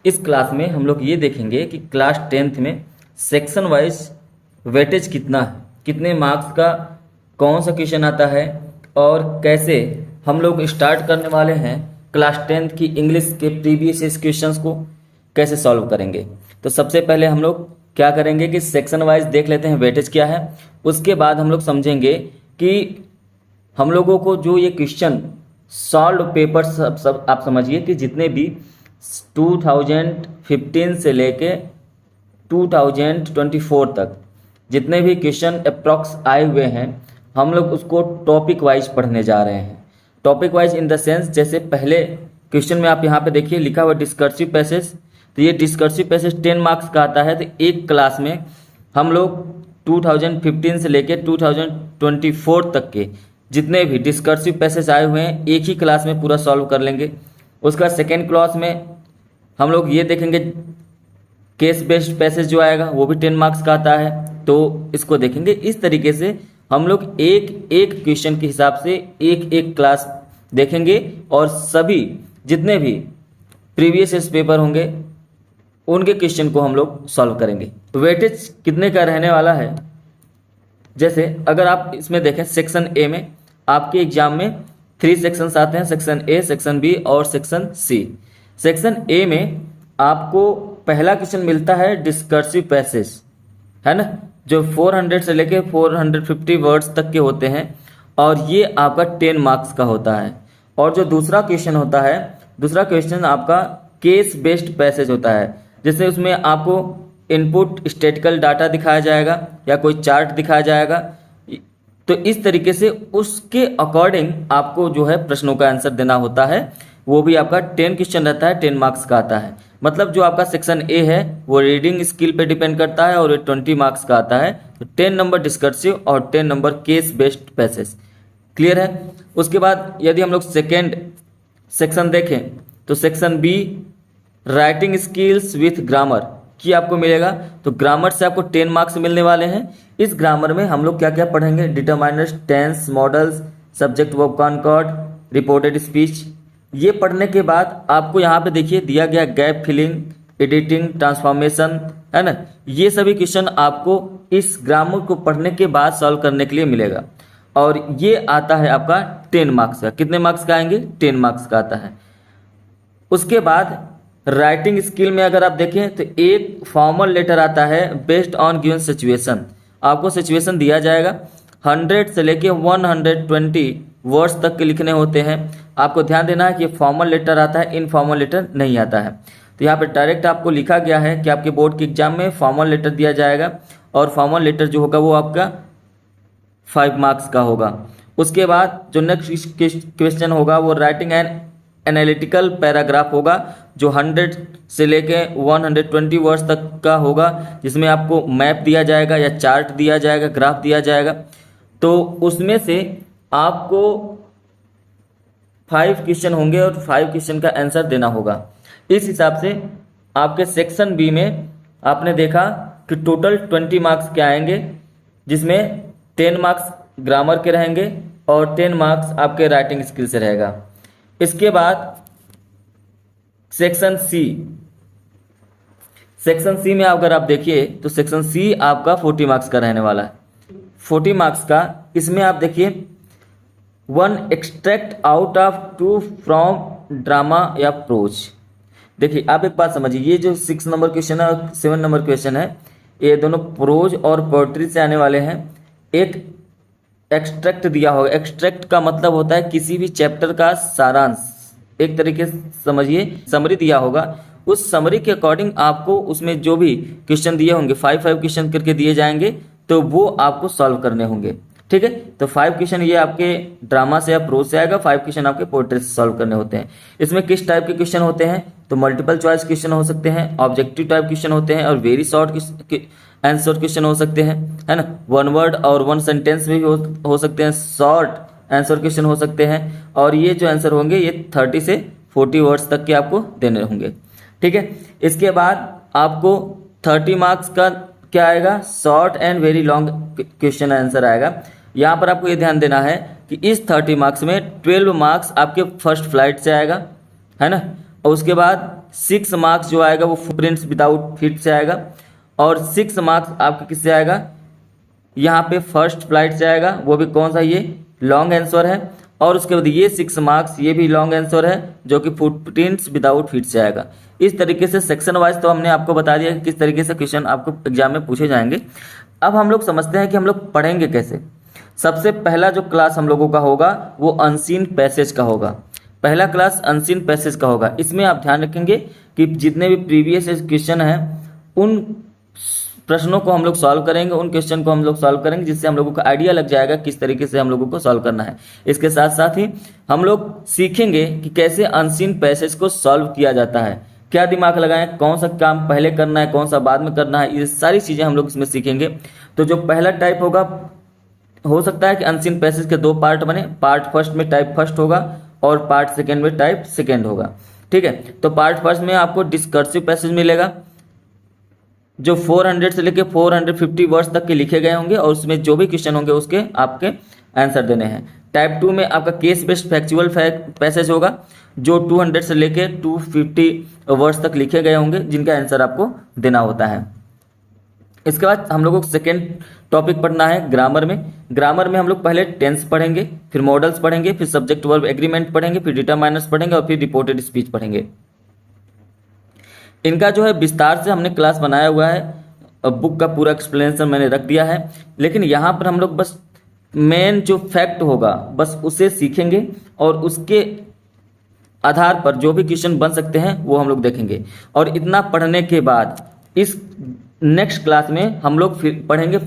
इस क्लास में हम लोग ये देखेंगे कि क्लास 10th में सेक्शन वाइज वेटेज कितना है, कितने मार्क्स का कौन सा क्वेश्चन आता है और कैसे हम लोग स्टार्ट करने वाले हैं क्लास 10th की इंग्लिश के प्रीवियस क्वेश्चंस को कैसे सॉल्व करेंगे। तो सबसे पहले हम लोग क्या करेंगे कि सेक्शन वाइज देख लेते हैं वेटेज क्या है। उसके बाद हम लोग समझेंगे कि हम लोगों को जो ये क्वेश्चन सॉल्व पेपर सब आप समझिए कि जितने भी 2015 से लेके 2024 तक जितने भी क्वेश्चन अप्रॉक्स आए हुए हैं हम लोग उसको टॉपिक वाइज पढ़ने जा रहे हैं। Topic wise in the sense, जैसे पहले क्वेश्चन में आप यहाँ पे देखिए लिखा हुआ डिस्कर्सिव पैसेज, तो ये डिस्कर्सिव पैसेज 10 मार्क्स का आता है। तो एक क्लास में हम लोग 2015 से लेके 2024 तक के जितने भी डिस्कर्सिव पैसेज आए हुए हैं एक ही क्लास में पूरा सॉल्व कर लेंगे। उसका सेकेंड क्लास में हम लोग ये देखेंगे केस बेस्ड पैसेज जो आएगा वो भी 10 मार्क्स का आता है, तो इसको देखेंगे। इस तरीके से हम लोग एक एक क्वेश्चन के हिसाब से एक एक क्लास देखेंगे और सभी जितने भी प्रीवियस पेपर होंगे उनके क्वेश्चन को हम लोग सॉल्व करेंगे। तो वेटेज कितने का रहने वाला है, जैसे अगर आप इसमें देखें सेक्शन ए में आपके एग्जाम में 3 सेक्शंस आते हैं, सेक्शन ए, सेक्शन बी और सेक्शन सी। सेक्शन ए में आपको पहला क्वेश्चन मिलता है डिस्कर्सिव पैसेज, है ना, जो 400 से लेके 450 वर्ड्स तक के होते हैं और ये आपका 10 मार्क्स का होता है। और जो दूसरा क्वेश्चन होता है, दूसरा क्वेश्चन आपका केस बेस्ड पैसेज होता है, जैसे उसमें आपको इनपुट स्टैटिकल डाटा दिखाया जाएगा या कोई चार्ट दिखाया जाएगा, तो इस तरीके से उसके अकॉर्डिंग आपको जो है प्रश्नों का आंसर देना होता है। वो भी आपका 10 क्वेश्चन रहता है, 10 मार्क्स का आता है। मतलब जो आपका सेक्शन ए है वो रीडिंग स्किल पे डिपेंड करता है और ये 20 मार्क्स का आता है। तो 10 नंबर डिस्कर्सिव और 10 number case based passage. Clear है। उसके बाद यदि हम लोग सेकेंड सेक्शन देखें तो section be writing skills with grammar की आपको मिलेगा। तो ग्रामर से आपको 10 मार्क्स मिलने वाले हैं। इस ग्रामर में हम लोग क्या क्या पढ़ेंगे, determiners, tenses, modals, subject verb concord, reported speech. ये पढ़ने के बाद आपको यहाँ पे देखिए दिया गया गैप फिलिंग, एडिटिंग, ट्रांसफॉर्मेशन, है ना, ये सभी क्वेश्चन आपको इस ग्रामर को पढ़ने के बाद सॉल्व करने के लिए मिलेगा। और ये आता है आपका 10 मार्क्स का। कितने मार्क्स का आएंगे, 10 मार्क्स का आता है। उसके बाद राइटिंग स्किल में अगर आप देखें तो एक फॉर्मल लेटर आता है बेस्ड ऑन गिवन सिचुएशन। आपको सिचुएशन दिया जाएगा, 100 से लेके 120 वर्ड्स तक के लिखने होते हैं। आपको ध्यान देना है कि फॉर्मल लेटर आता है, इनफॉर्मल लेटर नहीं आता है। तो यहाँ पे डायरेक्ट आपको लिखा गया है कि आपके बोर्ड के एग्जाम में फॉर्मल लेटर दिया जाएगा और फॉर्मल लेटर जो होगा वो आपका 5 मार्क्स का होगा। उसके बाद जो नेक्स्ट क्वेश्चन होगा वो राइटिंग एंड एनालिटिकल पैराग्राफ होगा, जो 100 से लेके 120 वर्ड्स तक का होगा, जिसमें आपको मैप दिया जाएगा या चार्ट दिया जाएगा, ग्राफ दिया जाएगा। तो उसमें से आपको 5 क्वेश्चन होंगे और 5 क्वेश्चन का आंसर देना होगा। इस हिसाब से आपके सेक्शन बी में आपने देखा कि टोटल 20 मार्क्स के आएंगे, जिसमें 10 मार्क्स ग्रामर के रहेंगे और 10 मार्क्स आपके राइटिंग स्किल से रहेगा। इसके बाद सेक्शन सी, सेक्शन सी में अगर आप देखिए तो सेक्शन सी आपका 40 मार्क्स का रहने वाला है। 40 मार्क्स का इसमें आप देखिए 1 extract out of 2 from drama या प्रोज। देखिए आप एक बात समझिए, ये जो 6 नंबर क्वेश्चन है और 7 नंबर क्वेश्चन है ये दोनों प्रोज और पोएट्री से आने वाले हैं। एक एक्सट्रैक्ट दिया होगा, एक्सट्रैक्ट का मतलब होता है किसी भी चैप्टर का सारांश, एक तरीके से समझिए समरी दिया होगा। उस समरी के अकॉर्डिंग आपको उसमें जो भी क्वेश्चन दिए होंगे 5 क्वेश्चन करके दिए जाएंगे, तो वो आपको सॉल्व करने होंगे। ठीक है, तो 5 क्वेश्चन ये आपके ड्रामा से या प्रोज से आएगा, 5 क्वेश्चन आपके पोएट्री से सॉल्व करने होते हैं। इसमें किस टाइप के क्वेश्चन होते हैं, तो मल्टीपल चॉइस क्वेश्चन हो सकते हैं, ऑब्जेक्टिव टाइप क्वेश्चन होते हैं और वेरी शॉर्ट आंसर क्वेश्चन हो सकते हैं, है ना, 1 वर्ड और 1 सेंटेंस में भी हो सकते हैं, शॉर्ट आंसर क्वेश्चन हो सकते हैं। और ये जो आंसर होंगे ये 30 से 40 वर्ड्स तक के आपको देने होंगे। ठीक है, इसके बाद आपको 30 मार्क्स का क्या आएगा, short and very long question answer आएगा। यहाँ पर आपको ये ध्यान देना है कि इस 30 मार्क्स में 12 मार्क्स आपके फर्स्ट फ्लाइट से आएगा, है ना, और उसके बाद 6 मार्क्स जो आएगा वो फुटप्रिंट्स विदाउट फीट से आएगा, और 6 मार्क्स आपका किससे आएगा, यहाँ पे फर्स्ट फ्लाइट से आएगा, वो भी कौन सा, ये लॉन्ग आंसर है। और उसके बाद ये 6 मार्क्स ये भी लॉन्ग आंसर है जो कि फुटप्रिंट्स विदाउट फीट से आएगा। इस तरीके से सेक्शन वाइज तो हमने आपको बता दिया कि किस तरीके से क्वेश्चन आपको एग्जाम में पूछे जाएंगे। अब हम लोग समझते हैं कि हम लोग पढ़ेंगे कैसे। सबसे पहला जो क्लास हम लोगों का होगा वो अनसीन पैसेज का होगा। पहला क्लास अनसीन पैसेज का होगा। इसमें आप ध्यान रखेंगे कि जितने भी प्रीवियस क्वेश्चन हैं उन प्रश्नों को हम लोग सॉल्व करेंगे, उन क्वेश्चन को हम लोग सॉल्व करेंगे, जिससे हम लोगों को आइडिया लग जाएगा किस तरीके से हम लोगों को सॉल्व करना है। इसके साथ साथ ही हम लोग सीखेंगे कि कैसे अनसीन पैसेज को सॉल्व किया जाता है, क्या दिमाग लगाएं, कौन सा काम पहले करना है, कौन सा बाद में करना है, ये सारी चीज़ें हम लोग इसमें सीखेंगे। तो जो पहला टाइप होगा, हो सकता है कि अनसीन पैसेज के 2 पार्ट बने, पार्ट फर्स्ट में टाइप फर्स्ट होगा और पार्ट सेकेंड में टाइप सेकेंड होगा। ठीक है, तो पार्ट फर्स्ट में आपको डिस्कर्सिव पैसेज मिलेगा जो 400 से लेकर 450 वर्ड्स तक के लिखे गए होंगे, और उसमें जो भी क्वेश्चन होंगे उसके आपके आंसर देने हैं। टाइप 2 में आपका केस बेस्ड फैक्चुअल पैसेज होगा जो 200 से लेकर 250 वर्ड्स तक लिखे गए होंगे, जिनका आंसर आपको देना होता है। इसके बाद हम लोगों को सेकेंड टॉपिक पढ़ना है ग्रामर में। ग्रामर में हम लोग पहले टेंस पढ़ेंगे, फिर मॉडल्स पढ़ेंगे, फिर सब्जेक्ट वर्ब एग्रीमेंट पढ़ेंगे, फिर डिटरमाइनर्स पढ़ेंगे और फिर रिपोर्टेड स्पीच पढ़ेंगे। इनका जो है विस्तार से हमने क्लास बनाया हुआ है, बुक का पूरा एक्सप्लेनेशन मैंने रख दिया है, लेकिन यहाँ पर हम लोग बस मेन जो फैक्ट होगा बस उसे सीखेंगे और उसके आधार पर जो भी क्वेश्चन बन सकते हैं वो हम लोग देखेंगे। और इतना पढ़ने के बाद इस नेक्स्ट क्लास में हम लोग फिर पढ़ेंगे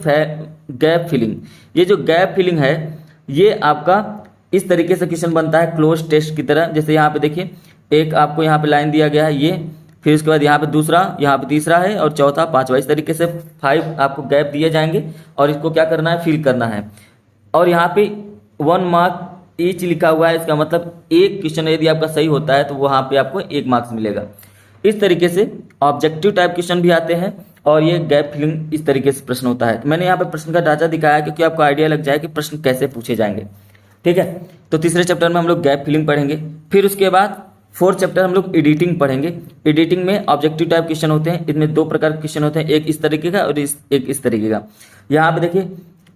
गैप फिलिंग। ये जो गैप फिलिंग है ये आपका इस तरीके से क्वेश्चन बनता है क्लोज टेस्ट की तरह। जैसे यहाँ पे देखिए, एक आपको यहाँ पे लाइन दिया गया है ये, फिर उसके बाद यहाँ पे दूसरा, यहाँ पे तीसरा है और चौथा, पांचवा, इस तरीके से 5 आपको गैप दिए जाएंगे और इसको क्या करना है, फिल करना है। और यहाँ पे 1 मार्क ईच लिखा हुआ है, इसका मतलब एक क्वेश्चन यदि आपका सही होता है तो वहाँ पे आपको 1 मार्क्स मिलेगा। इस तरीके से ऑब्जेक्टिव टाइप क्वेश्चन भी आते हैं और ये गैप फिलिंग इस तरीके से प्रश्न होता है। तो मैंने यहाँ पे प्रश्न का ढांचा दिखाया है क्योंकि आपको आइडिया लग जाए कि प्रश्न कैसे पूछे जाएंगे। ठीक है, तो तीसरे चैप्टर में हम लोग गैप फिलिंग पढ़ेंगे। फिर उसके बाद 4th चैप्टर हम लोग एडिटिंग पढ़ेंगे। एडिटिंग में ऑब्जेक्टिव टाइप क्वेश्चन होते हैं, इसमें 2 प्रकार के क्वेश्चन होते हैं, एक इस तरीके का और एक इस तरीके का। यहाँ पे देखिए,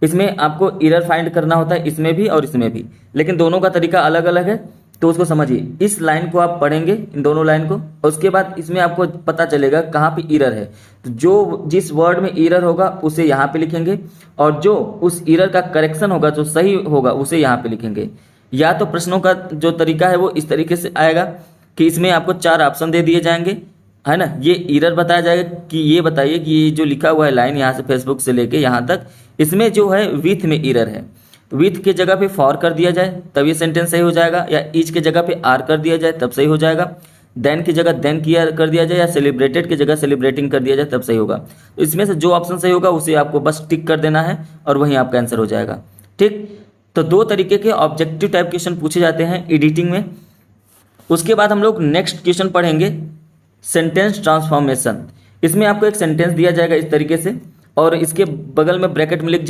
इसमें आपको एरर फाइंड करना होता है, इसमें भी और इसमें भी, लेकिन दोनों का तरीका अलग अलग है, तो उसको समझिए। इस लाइन को आप पढ़ेंगे, इन दोनों लाइन को, और उसके बाद इसमें आपको पता चलेगा कहाँ पे एरर है। तो जो जिस वर्ड में एरर होगा उसे यहाँ पे लिखेंगे और जो उस एरर का करेक्शन होगा, जो सही होगा, उसे यहाँ पे लिखेंगे। या तो प्रश्नों का जो तरीका है वो इस तरीके से आएगा कि इसमें आपको 4 ऑप्शन दे दिए जाएंगे, है ना। ये एरर बताया जाएगा कि ये बताइए कि ये जो लिखा हुआ है लाइन यहाँ से फेसबुक से लेके यहाँ तक, इसमें जो है विथ में एरर है, तो विथ के जगह पे फॉर कर दिया जाए तब ये सेंटेंस सही हो जाएगा, या ईच के जगह पे आर कर दिया जाए तब सही हो जाएगा, देन की जगह देन किया कर दिया जाए, या सेलिब्रेटेड की जगह सेलिब्रेटिंग कर दिया जाए तब सही होगा। तो इसमें से जो ऑप्शन सही होगा उसे आपको बस टिक कर देना है और वहीं आपका आंसर हो जाएगा। ठीक, तो 2 तरीके के ऑब्जेक्टिव टाइप क्वेश्चन पूछे जाते हैं एडिटिंग में। उसके बाद हम लोग नेक्स्ट क्वेश्चन पढ़ेंगे सेंटेंस ट्रांसफॉर्मेशन। इसमें आपको एक सेंटेंस दिया जाएगा इस तरीके से और इसके बगल में ब्रैकेट में लिख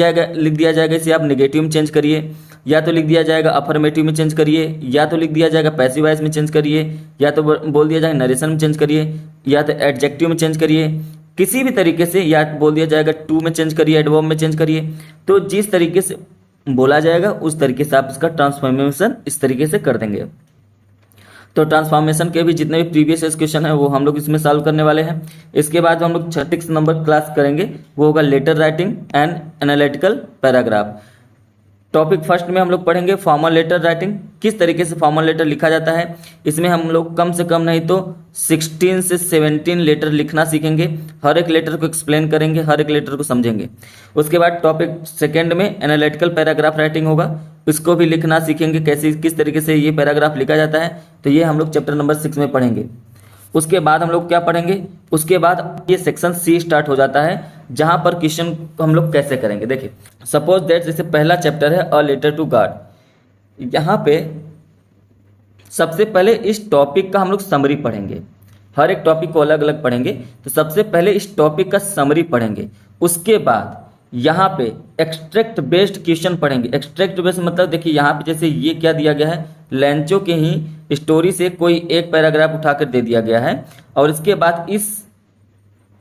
दिया जाएगा इसे आप नेगेटिव में चेंज करिए, या तो लिख दिया जाएगा अफर्मेटिव में चेंज करिए, या तो लिख दिया जाएगा पैसिव वॉइस में चेंज करिए, या तो बोल दिया जाएगा नरेशन में चेंज करिए, या तो एडजेक्टिव में चेंज करिए, किसी भी तरीके से, या बोल दिया जाएगा टू में चेंज करिए, एडवर्ब में चेंज करिए। तो जिस तरीके से बोला जाएगा उस तरीके से आप इसका ट्रांसफॉर्मेशन इस तरीके से कर देंगे। तो ट्रांसफॉर्मेशन के भी जितने भी प्रीवियस क्वेश्चन है वो हम लोग इसमें सॉल्व करने वाले हैं। इसके बाद हम लोग 36 नंबर क्लास करेंगे, वो होगा letter writing and analytical paragraph. Topic first में हम लोग पढ़ेंगे फॉर्मल लेटर राइटिंग, किस तरीके से फॉर्मल लेटर लिखा जाता है। इसमें हम लोग कम से कम नहीं तो 16 से 17 लेटर लिखना सीखेंगे, हर एक लेटर को एक्सप्लेन करेंगे, हर एक लेटर को समझेंगे। उसके बाद टॉपिक सेकंड में एनालिटिकल पैराग्राफ राइटिंग होगा, इसको भी लिखना सीखेंगे, कैसे किस तरीके से ये पैराग्राफ लिखा जाता है। तो ये हम लोग चैप्टर नंबर 6 में पढ़ेंगे। उसके बाद हम लोग क्या पढ़ेंगे, उसके बाद ये सेक्शन सी स्टार्ट हो जाता है जहां पर क्वेश्चन हम लोग कैसे करेंगे। देखिए सपोज दैट जैसे पहला चैप्टर है अ लेटर टू गॉड, यहाँ पे सबसे पहले इस टॉपिक का हम लोग समरी पढ़ेंगे, हर एक टॉपिक को अलग अलग पढ़ेंगे। तो सबसे पहले इस टॉपिक का समरी पढ़ेंगे, उसके बाद यहाँ पे एक्सट्रैक्ट बेस्ड क्वेश्चन पढ़ेंगे। एक्सट्रैक्ट बेस्ड मतलब देखिए यहाँ पे जैसे ये क्या दिया गया है, लैंचो के ही स्टोरी से कोई एक पैराग्राफ उठाकर दे दिया गया है और इसके बाद इस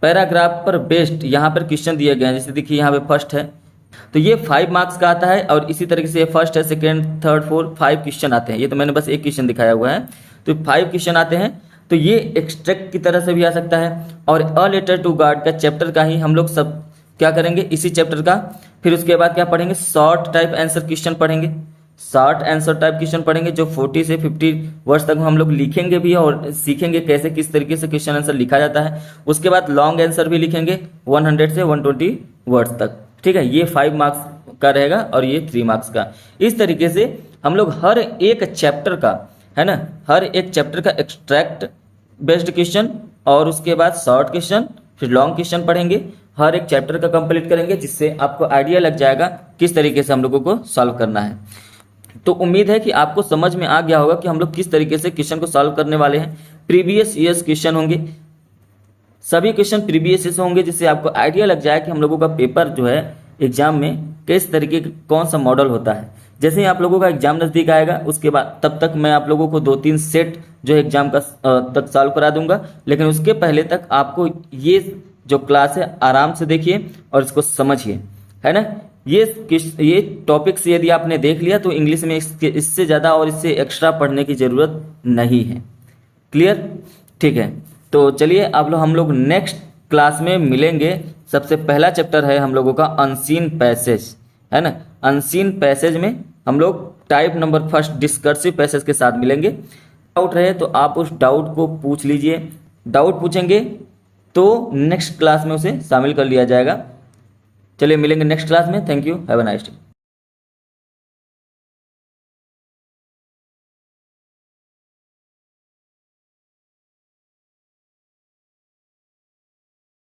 पैराग्राफ पर बेस्ड यहाँ पर क्वेश्चन दिए गए हैं। जैसे देखिए यहाँ पे फर्स्ट है तो ये 5 मार्क्स का आता है और इसी तरीके से ये फर्स्ट है, सेकेंड, थर्ड, फोर्थ 5 क्वेश्चन आते हैं। ये तो मैंने बस एक क्वेश्चन दिखाया हुआ है, तो 5 क्वेश्चन आते हैं। तो ये एक्सट्रैक्ट की तरह से भी आ सकता है। और अ लेटर टू गॉड का चैप्टर का ही हम लोग सब क्या करेंगे, इसी चैप्टर का फिर उसके बाद क्या पढ़ेंगे, शॉर्ट टाइप आंसर क्वेश्चन पढ़ेंगे। शॉर्ट आंसर टाइप क्वेश्चन पढ़ेंगे जो 40 से 50 वर्ड्स तक हम लोग लिखेंगे भी और सीखेंगे कैसे किस तरीके से क्वेश्चन आंसर लिखा जाता है। उसके बाद लॉन्ग आंसर भी लिखेंगे 100 से 120 वर्ड्स तक। ठीक है, ये 5 मार्क्स का रहेगा और ये 3 मार्क्स का। इस तरीके से हम लोग हर एक चैप्टर का, है ना, हर एक चैप्टर का एक्सट्रैक्ट बेस्ड क्वेश्चन और उसके बाद शॉर्ट क्वेश्चन फिर लॉन्ग क्वेश्चन पढ़ेंगे। हर एक चैप्टर का कंप्लीट करेंगे जिससे आपको आइडिया लग जाएगा किस तरीके से हम लोगों को सॉल्व करना है। तो उम्मीद है कि आपको समझ में आ गया होगा कि हम लोग किस तरीके से क्वेश्चन को सॉल्व करने वाले हैं। प्रीवियस ईयर्स क्वेश्चन होंगे, सभी क्वेश्चन प्रीवियस ईयर्स होंगे जिससे आपको आइडिया लग जाए कि हम लोगों का पेपर जो है एग्जाम में किस तरीके का कौन सा मॉडल होता है। जैसे ही आप लोगों का एग्जाम नज़दीक आएगा उसके बाद तब तक मैं आप लोगों को 2-3 सेट जो एग्जाम का तक सॉल्व करा दूंगा, लेकिन उसके पहले तक आपको ये जो क्लास है आराम से देखिए और इसको समझिए, है ना। ये टॉपिक्स यदि आपने देख लिया तो इंग्लिश में इससे ज़्यादा और इससे एक्स्ट्रा पढ़ने की ज़रूरत नहीं है। क्लियर, ठीक है। तो चलिए अब हम लोग नेक्स्ट क्लास में मिलेंगे। सबसे पहला चैप्टर है हम लोगों का अनसीन पैसेज, है ना। अनसीन पैसेज में हम लोग type number first discursive passage के साथ मिलेंगे। डाउट रहे तो आप उस डाउट को पूछ लीजिए, डाउट पूछेंगे तो नेक्स्ट क्लास में उसे शामिल कर लिया जाएगा। चलिए मिलेंगे नेक्स्ट क्लास में। Thank you, have a nice day.